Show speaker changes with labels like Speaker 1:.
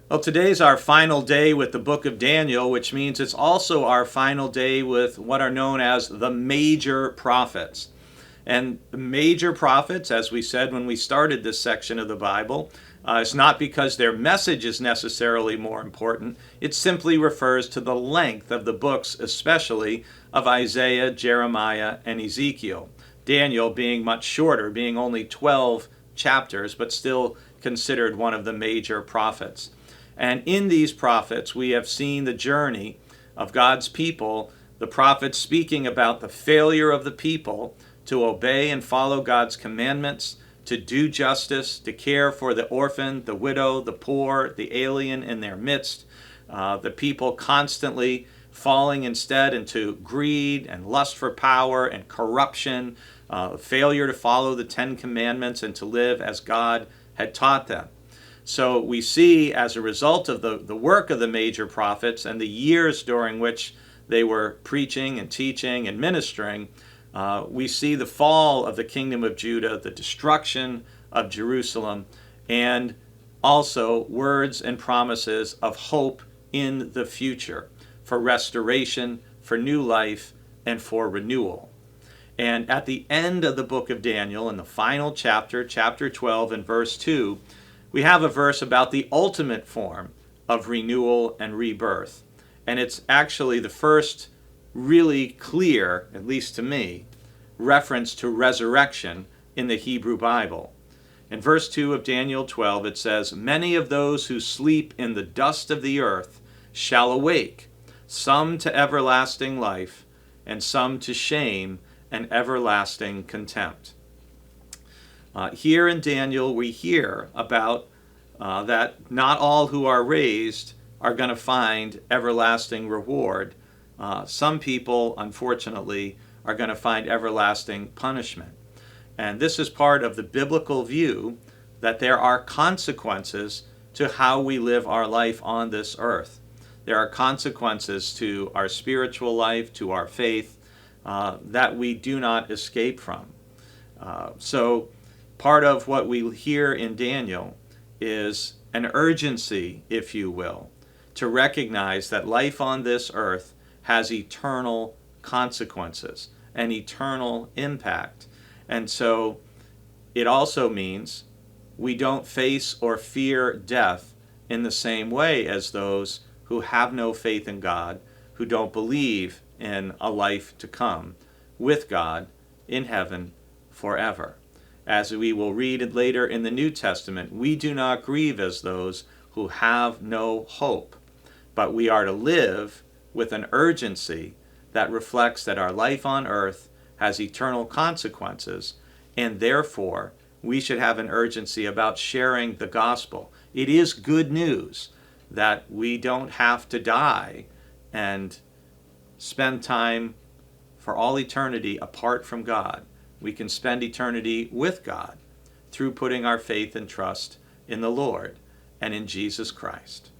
Speaker 1: Well, today's our final day with the book of Daniel, which means it's also our final day with what are known as the major prophets. And the major prophets, as we said when we started this section of the Bible, it's not because their message is necessarily more important. It simply refers to the length of the books, especially of Isaiah, Jeremiah, and Ezekiel. Daniel being much shorter, being only 12 chapters, but still considered one of the major prophets. And in these prophets, we have seen the journey of God's people, the prophets speaking about the failure of the people to obey and follow God's commandments, to do justice, to care for the orphan, the widow, the poor, the alien in their midst, the people constantly falling instead into greed and lust for power and corruption, failure to follow the Ten Commandments and to live as God had taught them. So we see, as a result of the work of the major prophets and the years during which they were preaching and teaching and ministering, we see the fall of the kingdom of Judah, the destruction of Jerusalem, and also words and promises of hope in the future for restoration, for new life, and for renewal. And at the end of the book of Daniel, in the final chapter, chapter 12 and verse 2, we have a verse about the ultimate form of renewal and rebirth. And it's actually the first really clear, at least to me, reference to resurrection in the Hebrew Bible. In verse 2 of Daniel 12, it says, "Many of those who sleep in the dust of the earth shall awake, some to everlasting life, and some to shame and everlasting contempt." Here in Daniel, we hear about that not all who are raised are going to find everlasting reward. Some people, unfortunately, are going to find everlasting punishment. And this is part of the biblical view that there are consequences to how we live our life on this earth. There are consequences to our spiritual life, to our faith, that we do not escape from. So part of what we hear in Daniel is an urgency, if you will, to recognize that life on this earth has eternal consequences, an eternal impact. And so it also means we don't face or fear death in the same way as those who have no faith in God, who don't believe in a life to come with God in heaven forever. As we will read later in the New Testament, we do not grieve as those who have no hope, but we are to live with an urgency that reflects that our life on earth has eternal consequences, and therefore we should have an urgency about sharing the gospel. It is good news that we don't have to die and spend time for all eternity apart from God. We can spend eternity with God through putting our faith and trust in the Lord and in Jesus Christ.